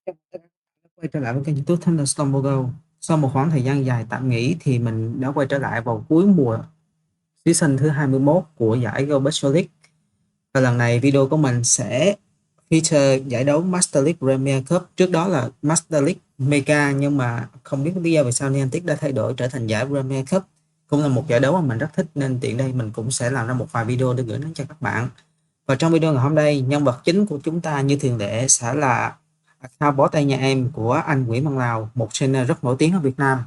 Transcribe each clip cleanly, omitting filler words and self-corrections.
Chào mừng tất cả các bạn đã quay trở lại với kênh YouTube Thunderstorm Go. Sau một khoảng thời gian dài tạm nghỉ thì mình đã quay trở lại vào cuối mùa season thứ 21 của giải Go Baseball League. Và lần này video của mình sẽ feature giải đấu Master League Premier Cup. Trước đó là Master League Mega, nhưng mà không biết lý do vì sao Niantic đã thay đổi trở thành giải Premier Cup. Cũng là một giải đấu mà mình rất thích nên tiện đây mình cũng sẽ làm ra một vài video để gửi đến cho các bạn. Và trong video ngày hôm nay, nhân vật chính của chúng ta như thường lệ sẽ là account bó tay nhà em của anh Nguyễn Văn Lào, một trainer rất nổi tiếng ở Việt Nam.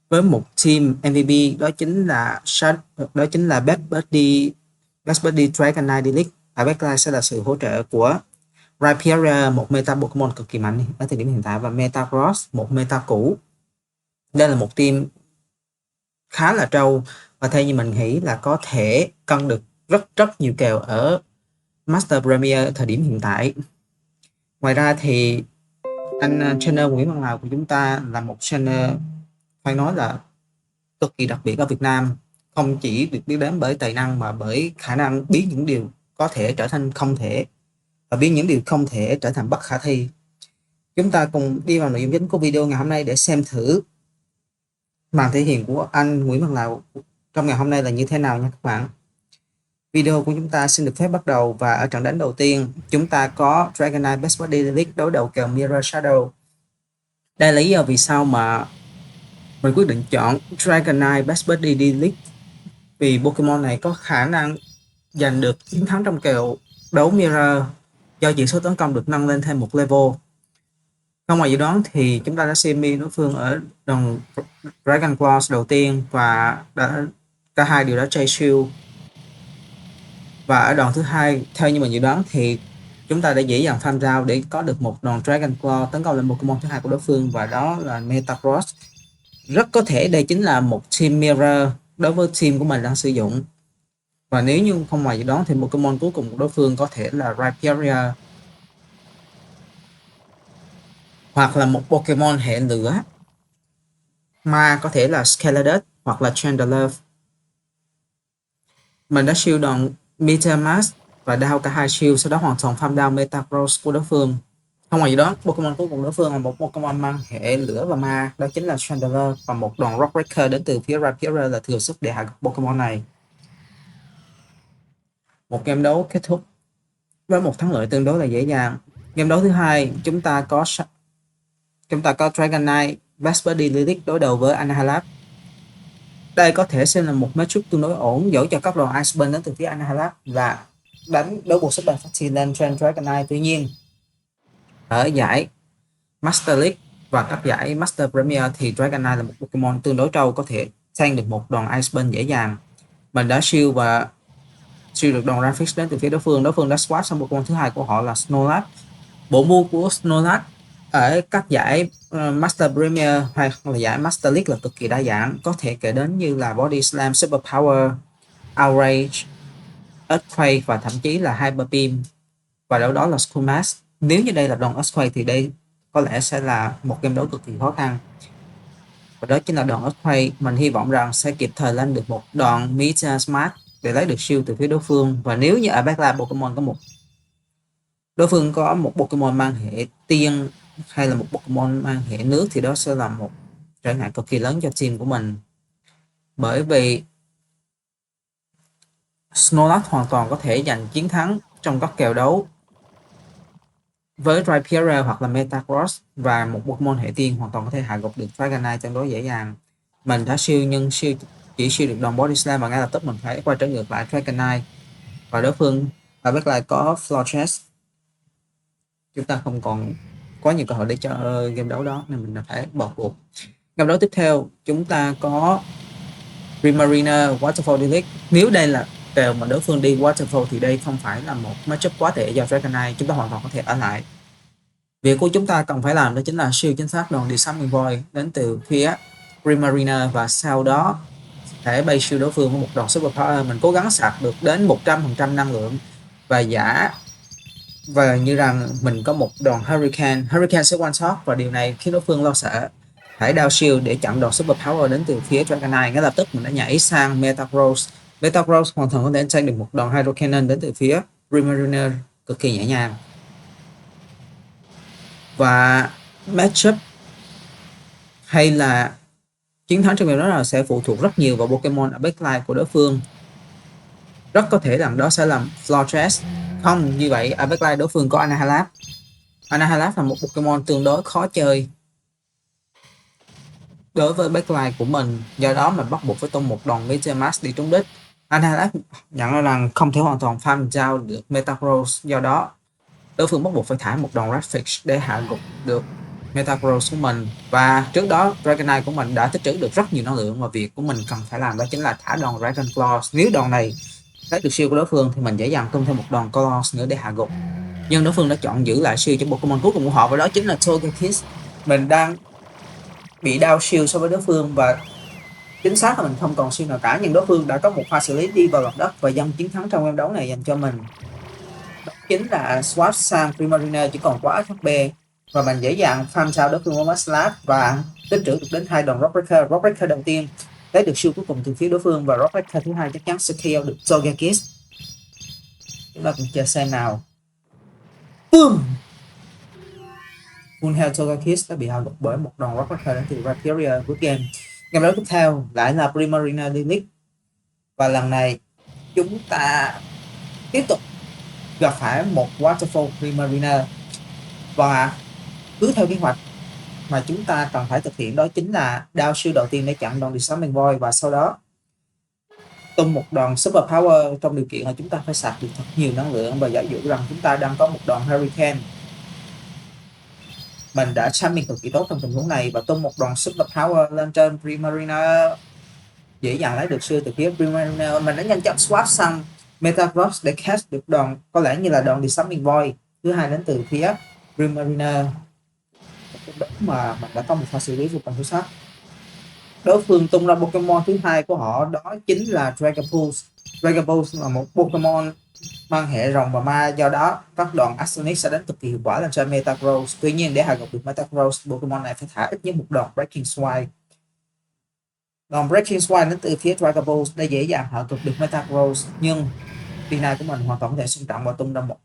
Với một team MVP đó chính là Best Buddy Dragonite D-League. Ở backline sẽ là sự hỗ trợ của Rhyperior, một meta Pokemon cực kỳ mạnh ở thời điểm hiện tại, và Metagross, một meta cũ. Đây là một team khá là trâu và theo như mình nghĩ là có thể cân được rất nhiều kèo ở Master Premier ở thời điểm hiện tại. Ngoài ra thì anh trainer Nguyễn Văn Lào của chúng ta là một trainer phải nói là cực kỳ đặc biệt ở Việt Nam, không chỉ được biết đến bởi tài năng mà bởi khả năng biến những điều có thể trở thành không thể và biến những điều không thể trở thành bất khả thi. Chúng ta cùng đi vào nội dung chính của video ngày hôm nay để xem thử màn thể hiện của anh Nguyễn Văn Lào trong ngày hôm nay là như thế nào nha các bạn. Video của chúng ta xin được phép bắt đầu, và ở trận đánh đầu tiên chúng ta có Dragonite Best Buddy League đối đầu kèo Mirror Shadow. Đây là lý do vì sao mà mình quyết định chọn Dragonite Best Buddy D-League, vì Pokemon này có khả năng giành được chiến thắng trong kèo đấu Mirror do chỉ số tấn công được nâng lên thêm một level. Không ngoài dự đoán thì chúng ta đã xem đối phương ở đòn Dragon Claws đầu tiên và cả hai đều đã chase shield, và ở đòn thứ hai theo như mình dự đoán thì chúng ta đã dễ dàng farm down để có được một đòn Dragon Claw tấn công lên Pokemon thứ hai của đối phương, và đó là Metagross. Rất có thể đây chính là một team mirror đối với team của mình đang sử dụng, và nếu như không ngoài dự đoán thì Pokemon cuối cùng của đối phương có thể là Rhyperior hoặc là một Pokemon hệ lửa ma, có thể là Scaladus hoặc là Chandelure. Mình đã shield đòn Meteor Mask và down cả hai shield, sau đó hoàn toàn farm down Metagross của đối phương. Không ngoài dự đoán, Pokemon cuối cùng đối phương là một Pokemon mang hệ lửa và ma, đó chính là Chandelure, và một đòn Rock Breaker đến từ phía Rhyperior là thừa sức để hạ Pokemon này. Một game đấu kết thúc với một thắng lợi tương đối là dễ dàng. Game đấu thứ hai chúng ta có Dragonite Best Buddy League đối đầu với Anahalab. Đây có thể xem là một matchup tương đối ổn dẫu cho các đòn Iceburn đến từ phía Anahalab và đánh đấu bộ Super Fatty lên trên Dragonite. Tuy nhiên ở giải Master League và các giải Master Premier thì Dragonite là một Pokemon tương đối trâu, có thể sang được một đòn Iceburn dễ dàng. Mình đã shield được đòn Rapfix đến từ phía đối phương đã swap sang Pokemon thứ hai của họ là Snorlax. Bộ move của Snorlax ở các giải Master Premier hay là giải Master League là cực kỳ đa dạng, có thể kể đến như là Body Slam, Super Power, Outrage, Earthquake và thậm chí là Hyper Beam, và đó là School Mask. Nếu như đây là đòn Earthquake thì đây có lẽ sẽ là một game đấu cực kỳ khó khăn, và đó chính là đòn Earthquake. Mình hy vọng rằng sẽ kịp thời lên được một đòn Meteor Mask để lấy được shield từ phía đối phương, và nếu như ở backline đối phương có một Pokemon mang hệ tiên hay là một Pokemon mang hệ nước thì đó sẽ là một trở ngại cực kỳ lớn cho team của mình, bởi vì Snorlax hoàn toàn có thể giành chiến thắng trong các kèo đấu với Rhyperior hoặc là Metagross, và một Pokemon hệ tiên hoàn toàn có thể hạ gục được Dragonite tương đối dễ dàng. Mình đã siêu nhưng chỉ siêu được đòn Body Slam và ngay lập tức mình phải quay trở ngược lại Dragonite, và đối phương ở backline có Florges. Chúng ta không còn có nhiều cơ hội để cho game đấu đó nên mình phải bỏ cuộc. Game đấu tiếp theo chúng ta có Primarina Waterfall D-League. Nếu đây là kèo mà đối phương đi Waterfall thì đây không phải là một matchup quá tệ do Dragonite, chúng ta hoàn toàn có thể ở lại. Việc của chúng ta cần phải làm đó chính là siêu chính xác đòn Disarming Void đến từ phía Primarina, và sau đó để bay siêu đối phương với một đòn Super Power. Mình cố gắng sạc được đến 100% năng lượng và như rằng mình có một đòn Hurricane sẽ one shot, và điều này khiến đối phương lo sợ. Hãy down shield để chặn đòn Super Power đến từ phía Dragonite. Ngay lập tức mình đã nhảy sang Metagross hoàn toàn có thể tranh được một đòn Hydro Cannon đến từ phía Primarina cực kỳ nhẹ nhàng. Và matchup hay là chiến thắng trong game đó là sẽ phụ thuộc rất nhiều vào Pokemon ở backline của đối phương. Rất có thể rằng đó sẽ là Florges. Không, như vậy ở backline đối phương có Anahalab. Anahalab là một Pokemon tương đối khó chơi đối với backline của mình, do đó mình bắt buộc phải tung một đòn Meteor Mask đi trúng đích. Anahalab nhận ra rằng không thể hoàn toàn farm giao được Metagross, do đó đối phương bắt buộc phải thả một đòn Rapfix để hạ gục được Metagross của mình. Và trước đó Dragonite của mình đã tích trữ được rất nhiều năng lượng, và việc của mình cần phải làm đó chính là thả đòn Dragon Claws. Nếu đòn này lấy được siêu của đối phương thì mình dễ dàng tung thêm một đòn Claws nữa để hạ gục, nhưng đối phương đã chọn giữ lại siêu cho Pokemon cuối cùng của họ, và đó chính là Togekiss. Mình đang bị đau siêu so với đối phương, và chính xác là mình không còn siêu nào cả, nhưng đối phương đã có một pha xử lý đi vào lòng đất và giành chiến thắng trong game đấu này dành cho mình. Đó chính là swap sang Primarina chỉ còn quá HP, và mình dễ dàng farm sao đối phương một Slap và tích trữ được đến 2 đòn Rock Breaker. Rock Breaker đầu tiên lấy được siêu cuối cùng từ phía đối phương, và Rock Breaker thứ hai chắc chắn sẽ KO được Togekiss. Chúng ta cùng chờ xem nào. Boom! Full Health Togekiss đã bị hạ gục bởi một đòn Rock Breaker đến từ Rhyperior cuối game. Game đấu tiếp theo lại là Primarina Lilith, và lần này chúng ta tiếp tục gặp phải một Waterfall Primarina, và cứ theo kế hoạch mà chúng ta cần phải thực hiện đó chính là đao siêu đầu tiên để chặn đòn Disarming Void, và sau đó tung một đòn Super Power trong điều kiện là chúng ta phải sạc được thật nhiều năng lượng. Và giả dụ rằng chúng ta đang có một đòn Hurricane, mình đã timing cực kỳ tốt trong tình huống này và tung một đòn Super Power lên trên Primarina, dễ dàng lấy được siêu từ phía Primarina. Mình đã nhanh chóng swap sang Metagross để cast được đòn có lẽ như là đòn Disarming Void thứ hai đến từ phía Primarina, mà mình đã có một pha xử lý vô cùng xuất sắc. Đối phương tung ra Pokemon thứ hai của họ đó chính là Dragapult. Dragapult là một Pokemon mang hệ rồng và ma, do đó các đòn Arsenic sẽ đánh cực kỳ hiệu quả lên trên Metagross. Tuy nhiên để hạ gục được Metagross, Pokemon này phải thả ít nhất một đòn Breaking Strike. Đòn Breaking Strike đến từ phía Dragapult để dễ dàng hạ gục được Metagross, nhưng Pina của mình hoàn toàn có thể xung trận và tung ra một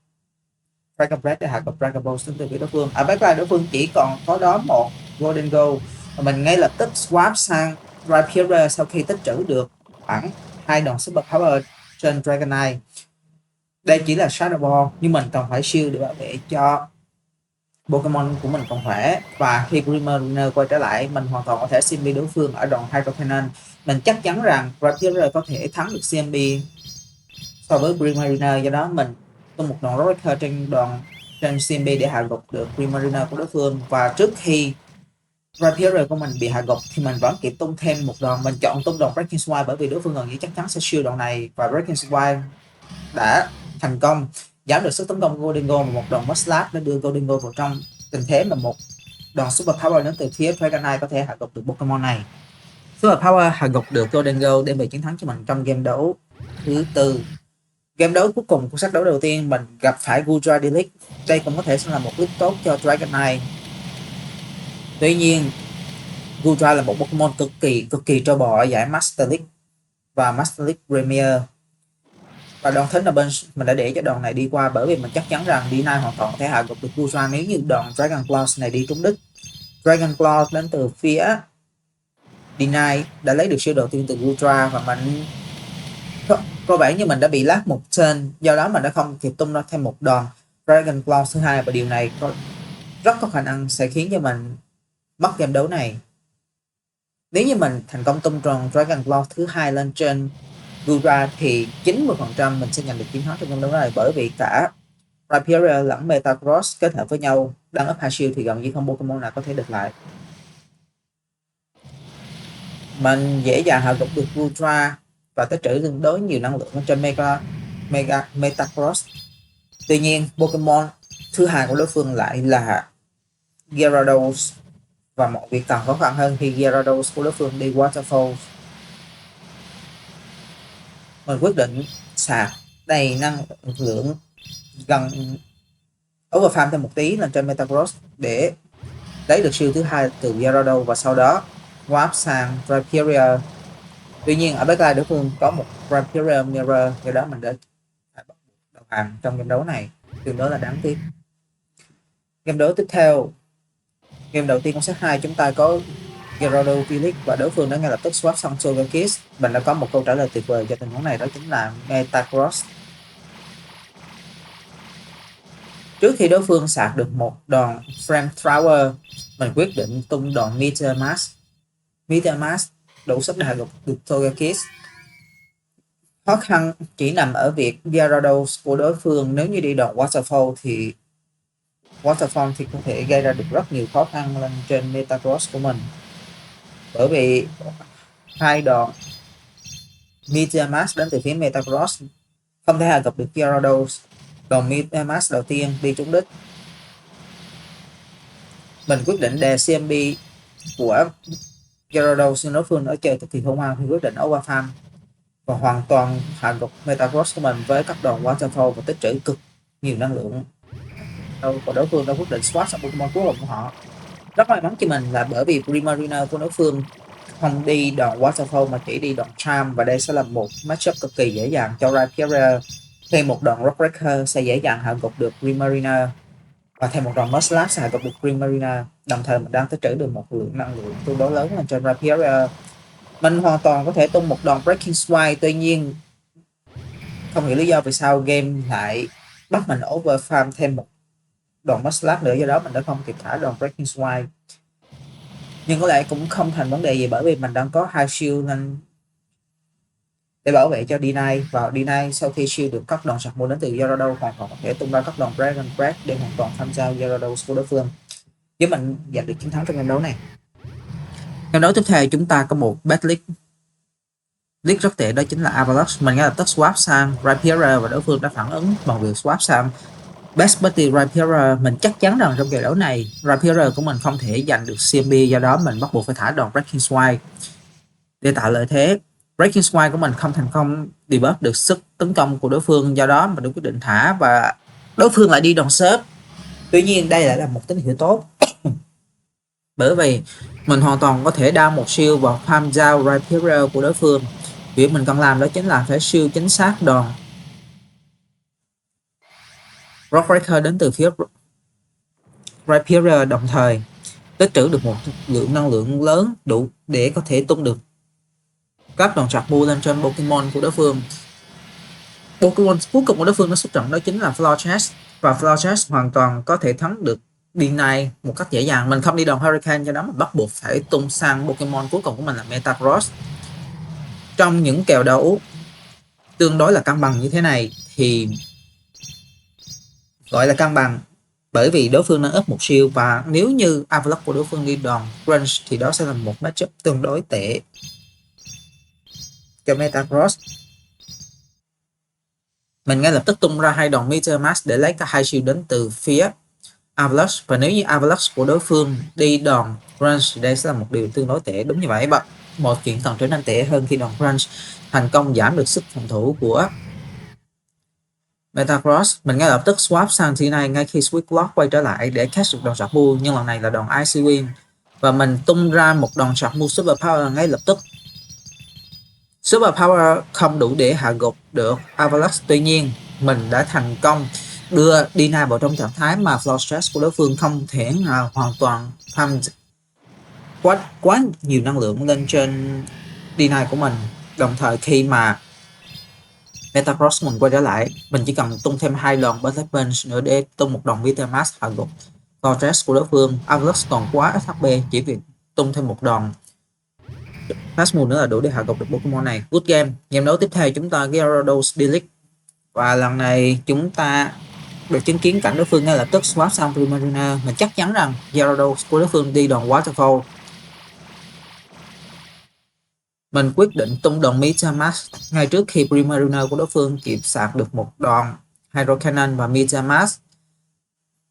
Dragon Breath để hạ gục Dragapult đến từ phía đối phương. Ở backline đối phương chỉ còn có đó một Golden Go, và mình ngay lập tức swap sang Rhyperior sau khi tích trữ được khoảng 2 đòn Super Power trên Dragonite. Đây chỉ là Shadow Ball, nhưng mình cần phải shield để bảo vệ cho Pokemon của mình còn khỏe. Và khi Primarina quay trở lại, mình hoàn toàn có thể CMB đối phương ở đòn Hydro Cannon. Mình chắc chắn rằng Rhyperior có thể thắng được CMB so với Primarina, do đó mình tung một đòn Rocker trên CMB để hạ gục được Primarina của đối phương. Và trước khi Rhyperior của mình bị hạ gục thì mình vẫn kịp tung thêm một đòn. Mình chọn tung đòn Breaking Swine bởi vì đối phương gần như chắc chắn sẽ shield đòn này, và Breaking Swine đã thành công giảm được sức tấn công của Golden Go, và một đòn Mudslap đã đưa Golden Go vào trong tình thế mà một đòn Super Power đến từ phía Dragonite có thể hạ gục được Pokemon này. Super Power hạ gục được Golden Go đem về chiến thắng cho mình trong game đấu thứ tư. Game đấu cuối cùng của set đấu đầu tiên mình gặp phải Gudra Delete. Đây cũng có thể sẽ là một clip tốt cho Dragonite. Tuy nhiên Gudra là một Pokemon cực kỳ trâu bò ở giải Master League và Master League Premier, và đòn thính ở bên mình đã để cho đòn này đi qua, bởi vì mình chắc chắn rằng D9 hoàn toàn có thể hạ gục được Gudra nếu như đòn Dragon Claws này đi trúng đích. Dragon Claws đến từ phía D9 đã lấy được siêu đầu tiên từ Gudra, và mình có vẻ như mình đã bị lag một turn, do đó mình đã không kịp tung ra thêm một đòn Dragon Claws thứ hai, và điều này rất có khả năng sẽ khiến cho mình mất game đấu này. Nếu như mình thành công tung tròn Dragon Claw thứ hai lên trên Gudra thì 90% mình sẽ giành được chiến thắng trong game đấu này, bởi vì cả Rhyperior lẫn Metagross kết hợp với nhau đang up 2 shield thì gần như không Pokemon nào có thể địch lại. Mình dễ dàng hạ gục được Gudra và tích trữ tương đối nhiều năng lượng trên Metagross. Tuy nhiên Pokemon thứ hai của đối phương lại là Gyarados, và mọi việc càng khó khăn hơn khi Gyarados của đối phương đi Waterfall. Mình quyết định sạc đầy năng lượng gần overfarm thêm một tí lên trên Metagross để lấy được siêu thứ hai từ Gyarados, và sau đó swap sang Rhyperior. Tuy nhiên ở backline đối phương có một Rhyperior Mirror, do đó mình đã phải bắt đầu hàng trong game đấu này, tương đối là đáng tiếc. Game đấu tiếp theo Game đầu tiên của set 2 chúng ta có Gerardo Felix và đối phương đã ngay lập tức swap sang Sogakis. Mình đã có một câu trả lời tuyệt vời cho tình huống này, đó chính là Metagross. Trước khi đối phương sạc được một đòn Flamethrower, mình quyết định tung đòn Meteor Mask. Meteor Mask đủ sức để hạ gục được Sogakis. Khó khăn chỉ nằm ở việc Gyarados của đối phương nếu như đi đòn Waterfall thì có thể gây ra được rất nhiều khó khăn lên trên Metagross của mình. Bởi vì hai đòn Meteor Mask đến từ phía Metagross không thể hạ gục được Gyarados. Đòn Meteor Mask đầu tiên đi trúng đích. Mình quyết định đè CMB của Gyarados nhưng đối phương ở chơi cực kỳ khôn ngoan thì quyết định overfarm và hoàn toàn hạ gục Metagross của mình với các đòn Waterfall và tích trữ cực nhiều năng lượng. Và đối phương đã quyết định swap sang Pokemon cuối cùng của họ. Rất may mắn cho mình là bởi vì Primarina của đối phương không đi đòn Waterfall mà chỉ đi đòn Charm, và đây sẽ là một matchup cực kỳ dễ dàng cho Rhyperior. Thêm một đòn Rock Breaker sẽ dễ dàng hạ gục được Primarina và thêm một đòn Mudslap sẽ hạ gục được Primarina. Đồng thời mình đang tích trữ được một lượng năng lượng tương đối lớn lên trên Rhyperior. Mình hoàn toàn có thể tung một đòn Breaking Strike, tuy nhiên không hiểu lý do vì sao game lại bắt mình overfarm thêm một đòn Mudslap nữa, do đó mình đã không kịp thả đòn Breaking Strike. Nhưng có lẽ cũng không thành vấn đề gì bởi vì mình đang có hai shield nên để bảo vệ cho D9, và D9 sau khi shield được các đòn sạc môn đến từ Gyarados hoàn toàn có thể tung ra các đòn Dragon Breath để hoàn toàn tham gia Gyarados của đối phương, giúp mình giành được chiến thắng trong game đấu này. Game đấu tiếp theo chúng ta có một Bad League rất tệ, đó chính là Avalanche. Mình ngay lập tức swap sang Rhyperior và đối phương đã phản ứng bằng việc swap sang Best Buddy Rhyperior. Mình chắc chắn rằng trong trận đấu này Rhyperior của mình không thể giành được CMB, do đó mình bắt buộc phải thả đòn Breaking Strike để tạo lợi thế. Breaking Strike của mình không thành công debuff được sức tấn công của đối phương, do đó mình đã quyết định thả và đối phương lại đi đòn sớp. Tuy nhiên đây lại là một tín hiệu tốt bởi vì mình hoàn toàn có thể down một shield và farm down Rhyperior của đối phương. Việc mình cần làm đó chính là phải shield chính xác đòn Rock Breaker đến từ phía Rhyperior, đồng thời tích trữ được một lượng năng lượng lớn đủ để có thể tung được các đòn sạc bu lên trên Pokemon của đối phương. Pokemon cuối cùng của đối phương nó xuất trận đó chính là Florges, và Florges hoàn toàn có thể thắng được D9 một cách dễ dàng. Mình không đi đòn Hurricane, do đó mình bắt buộc phải tung sang Pokemon cuối cùng của mình là Metagross. Trong những kèo đấu tương đối là cân bằng như thế này thì gọi là cân bằng bởi vì đối phương đang ấp một shield, và nếu như Avalanche của đối phương đi đòn Crunch thì đó sẽ là một matchup tương đối tệ cho Metagross. Mình ngay lập tức tung ra hai đòn Meteor Mask để lấy cả hai shield đến từ phía Avalanche, và nếu như Avalanche của đối phương đi đòn Crunch thì đây sẽ là một điều tương đối tệ. Đúng như vậy, một chuyện còn trở nên tệ hơn khi đòn Crunch thành công giảm được sức phòng thủ của Metagross. Mình ngay lập tức swap sang T9 ngay khi Swift Lock quay trở lại để catch được đòn sạc bu, nhưng lần này là đòn Icy Wind và mình tung ra một đòn sạc bu Super Power ngay lập tức. Super Power không đủ để hạ gục được Avalanche, tuy nhiên mình đã thành công đưa D9 vào trong trạng thái mà Flow Stress của đối phương không thể nào hoàn toàn tham quá nhiều năng lượng lên trên D9 của mình. Đồng thời khi mà Metagross mình quay trở lại, mình chỉ cần tung thêm hai đòn Battle Punch nữa để tung một đòn Meteor Mask hạ gục Fortress của đối phương. Avalanche còn quá ít HP, chỉ việc tung thêm một đòn Fast Move nữa là đủ để hạ gục được Pokemon này. Good game. Game đấu tiếp theo chúng ta Gyarados D-League, và lần này chúng ta được chứng kiến cảnh đối phương ngay lập tức swap sang Primarina. Mình chắc chắn rằng Gyarados của đối phương đi đòn Waterfall. Mình quyết định tung đòn Meteor Mask ngay trước khi Primarina của đối phương kịp sạc được một đòn Hydro Cannon và Meteor Mask.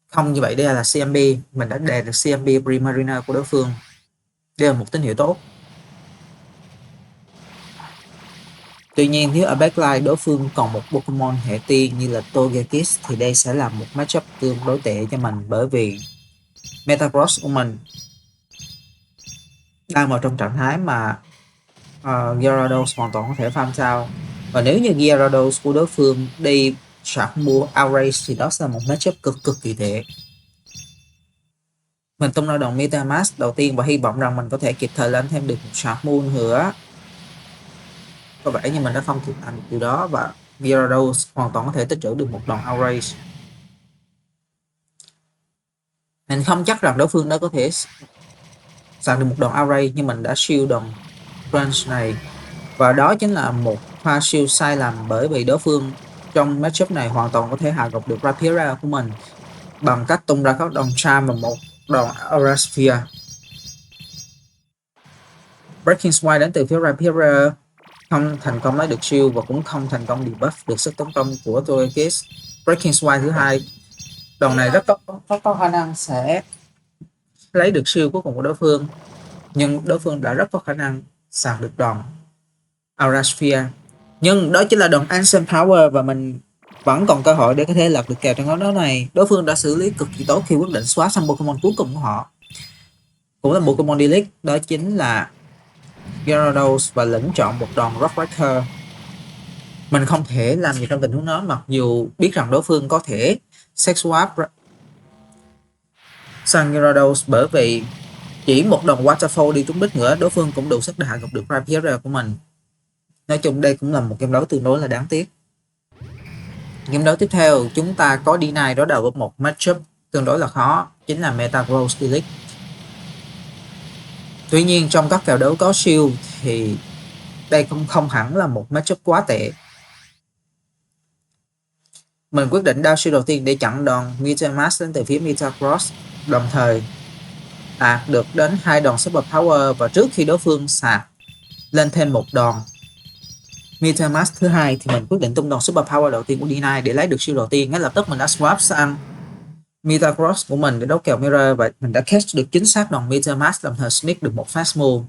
Không như vậy đây là CMB, mình đã đè được CMB Primarina của đối phương. Đây là một tín hiệu tốt. Tuy nhiên nếu ở backline đối phương còn một Pokemon hệ tiên như là Togekiss thì đây sẽ là một matchup tương đối tệ cho mình, bởi vì Metagross của mình đang vào trong trạng thái mà Gyarados hoàn toàn có thể farm sao, và nếu như Gyarados của đối phương đi sạc mua Outrage thì đó sẽ là một matchup cực kỳ tệ. Mình tung ra đòn MetaMask đầu tiên và hy vọng rằng mình có thể kịp thời lên thêm được một Sharp Moon nữa. Có vẻ như mình đã không kịp làm được điều đó và Gyarados hoàn toàn có thể tích trữ được một đòn Outrage. Mình không chắc rằng đối phương đã có thể sạc được một đòn Outrage, nhưng mình đã shield đòn Crunch này. Và đó chính là một pha shield sai lầm, bởi vì đối phương trong matchup này hoàn toàn có thể hạ gục được Rapira của mình bằng cách tung ra các đòn Charm và một đòn Aura Sphere. Breaking Strike đến từ phía Rapira không thành công lấy được shield và cũng không thành công debuff được sức tấn công của Togekiss. Breaking Strike thứ hai, đòn này rất có khả năng sẽ lấy được shield cuối cùng của đối phương, nhưng đối phương đã rất có khả năng sạc được đòn Aura Sphere. Nhưng đó chính là đòn Ancient Power và mình vẫn còn cơ hội để có thể lật được kèo trong ván đấu này. Đối phương đã xử lý cực kỳ tốt khi quyết định xóa xong Pokemon cuối cùng của họ, cũng là Pokemon Delete, đó chính là Gyarados, và lĩnh chọn một đòn Rock Breaker. Mình không thể làm gì trong tình huống đó, mặc dù biết rằng đối phương có thể set swap sang Gyarados, bởi vì chỉ một đòn Waterfall đi trúng đích nữa đối phương cũng đủ sức để hạ gục được Rapira của mình. Nói chung đây cũng là một game đấu tương đối là đáng tiếc. Game đấu tiếp theo chúng ta có D9 đối đầu với một matchup tương đối là khó, chính là Metagross Delete. Tuy nhiên trong các kèo đấu có shield thì đây cũng không hẳn là một matchup quá tệ. Mình quyết định đao shield đầu tiên để chặn đòn MetaMask đến từ phía Metagross, đồng thời đạt được đến 2 đòn Super Power, và trước khi đối phương sạc lên thêm một đòn MetaMask thứ hai thì mình quyết định tung đòn Super Power đầu tiên của D9 để lấy được shield đầu tiên. Ngay lập tức mình đã swap sang Metagross của mình để đấu kèo Mirror, và mình đã catch được chính xác đòn MetaMask, đồng thời sneak được một fast move.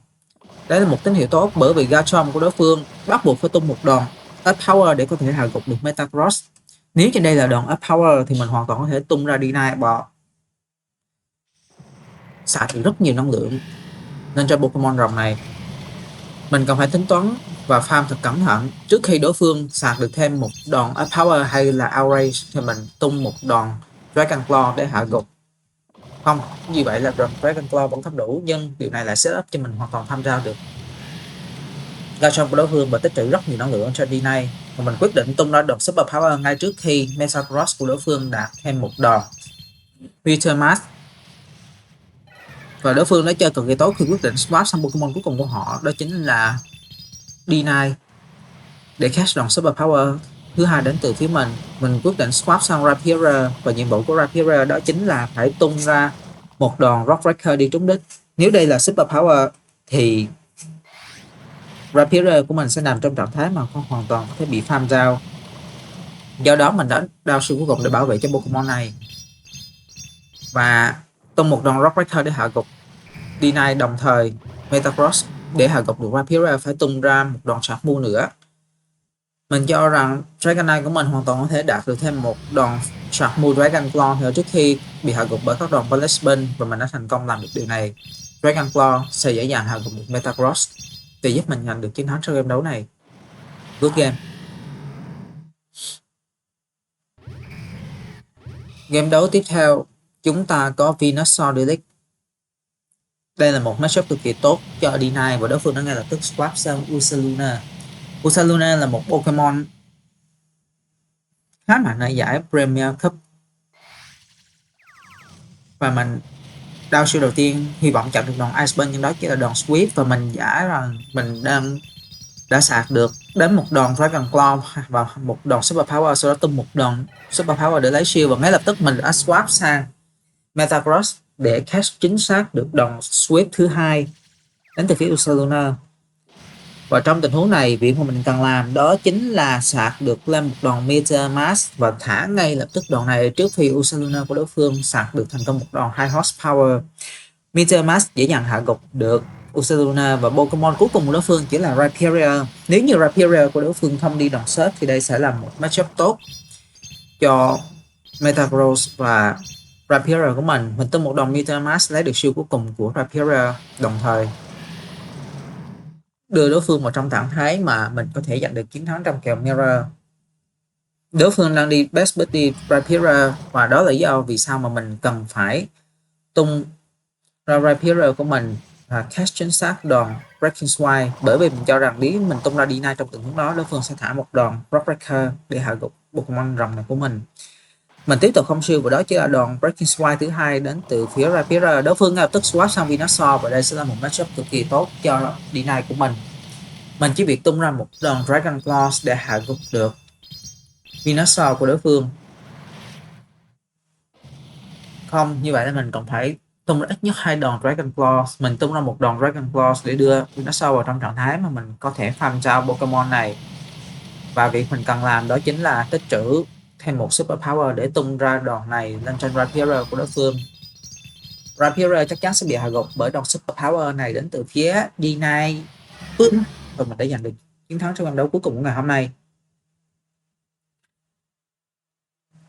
Đây là một tín hiệu tốt, bởi vì Garchomp của đối phương bắt buộc phải tung một đòn Up Power để có thể hạ gục được Metagross. Nếu trên đây là đòn Up Power thì mình hoàn toàn có thể tung ra D9 bọ, xả được rất nhiều năng lượng. Nên cho Pokemon rồng này mình cần phải tính toán và farm thật cẩn thận. Trước khi đối phương sạc được thêm một đòn Up Power hay là Outrage thì mình tung một đòn Dragon Claw để hạ gục. Không, như vậy là Dragon Claw vẫn không đủ, nhưng điều này lại setup cho mình hoàn toàn tham gia được Garchomp của đối phương và tích trữ rất nhiều năng lượng cho D9. Và mình quyết định tung ra đòn Super Power ngay trước khi Metagross của đối phương đạt thêm một đòn Metamask. Và đối phương đã chơi cực kỳ tốt khi quyết định swap sang Pokemon cuối cùng của họ, đó chính là D9 để catch đòn Super Power thứ hai đến từ phía mình. Mình quyết định swap sang Rapira, và nhiệm vụ của Rapira đó chính là phải tung ra một đòn Rock Breaker đi trúng đích. Nếu đây là Super Power thì Rapira của mình sẽ nằm trong trạng thái mà không hoàn toàn có thể bị farm down. Do đó mình đã đao shield cuối cùng để bảo vệ cho Pokemon này và tung một đòn Rock Breaker để hạ gục D9, đồng thời Metagross để hạ gục được Rapira phải tung ra một đòn Sharp Moon nữa. Mình cho rằng Dragonite của mình hoàn toàn có thể đạt được thêm một đòn Sharp Moon Dragon Claw nữa trước khi bị hạ gục bởi các đòn Bullet Spin, và mình đã thành công làm được điều này. Dragon Claw sẽ dễ dàng hạ gục được Metagross để giúp mình giành được chiến thắng trong game đấu này. Good game. Game đấu tiếp theo chúng ta có Venusaur Delete. Đây là một matchup cực kỳ tốt cho D9 và đối phương đã ngay lập tức swap sang Ursaluna. Ursaluna là một Pokemon khá mạnh ở giải Premier Cup, và mình đao shield đầu tiên hy vọng chặn được đòn Ice Beam, nhưng đó chỉ là đòn sweep, và mình giả rằng mình đã sạc được đến một đòn Dragon Claw và một đòn Super Power, sau đó tung một đòn Super Power để lấy shield, và ngay lập tức mình đã swap sang Metagross để catch chính xác được đòn sweep thứ hai đến từ phía Ursaluna. Và trong tình huống này, việc mà mình cần làm đó chính là sạc được lên một đòn MetaMask và thả ngay lập tức đòn này trước khi Ursaluna của đối phương sạc được thành công một đòn High Horsepower. MetaMask dễ dàng hạ gục được Ursaluna, và Pokemon cuối cùng của đối phương chỉ là Rapira. Nếu như Rapira của đối phương không đi đòn sớt thì đây sẽ là một matchup tốt cho Metagross và Rapira của mình. Mình tung một đòn MetaMask lấy được shield cuối cùng của Rapira, đồng thời đưa đối phương vào trong trạng thái mà mình có thể giành được chiến thắng trong kèo Mirror. Đối phương đang đi Best Buddy Rapira, và đó là lý do vì sao mà mình cần phải tung ra Rapier của mình và catch chính xác đòn Breaking Swine, bởi vì mình cho rằng nếu mình tung ra D9 trong tình huống đó, đối phương sẽ thả một đòn Rockbreaker để hạ gục Pokemon rồng này của mình. Mình tiếp tục không siêu và đó chỉ là đòn Breaking Swine thứ hai đến từ phía Rapier. Đối phương ngay lập tức swap sang Venusaur và đây sẽ là một matchup cực kỳ tốt cho D9 của mình. Mình chỉ việc tung ra một đòn Dragon Claws để hạ gục được Venusaur của đối phương. Không, như vậy là mình còn phải tung ra ít nhất 2 đòn Dragon Claws. Mình tung ra một đòn Dragon Claws để đưa Venusaur vào trong trạng thái mà mình có thể farm trao Pokemon này. Và việc mình cần làm đó chính là tích trữ thêm một Super Power để tung ra đòn này lên trên Rapier của đối phương. Rapier chắc chắn sẽ bị hạ gục bởi đòn Super Power này đến từ phía D9. Và mình đã giành được chiến thắng trong trận đấu cuối cùng của ngày hôm nay.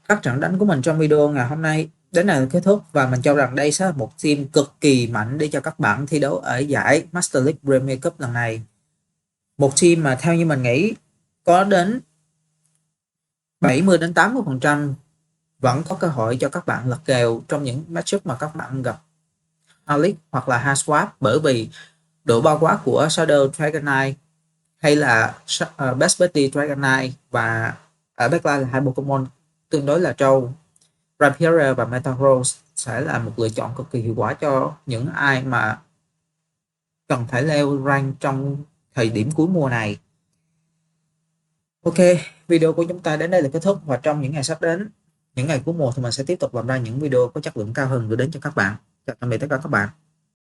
Các trận đánh của mình trong video ngày hôm nay đến này là kết thúc và mình cho rằng đây sẽ là một team cực kỳ mạnh để cho các bạn thi đấu ở giải Master League Premier Cup lần này. Một team mà theo như mình nghĩ có đến 70 đến 80% vẫn có cơ hội cho các bạn lật kèo trong những matchup mà các bạn gặp Alex hoặc là Haswap, bởi vì độ bao quát của Shadow Dragonite hay là Best Buddy Dragonite và ở backline là hai Pokemon tương đối là trâu. Rapier và Metagross sẽ là một lựa chọn cực kỳ hiệu quả cho những ai mà cần phải leo rank trong thời điểm cuối mùa này. Ok, video của chúng ta đến đây là kết thúc và trong những ngày sắp đến, những ngày cuối mùa thì mình sẽ tiếp tục làm ra những video có chất lượng cao hơn gửi đến cho các bạn. Chào tạm biệt tất cả các bạn.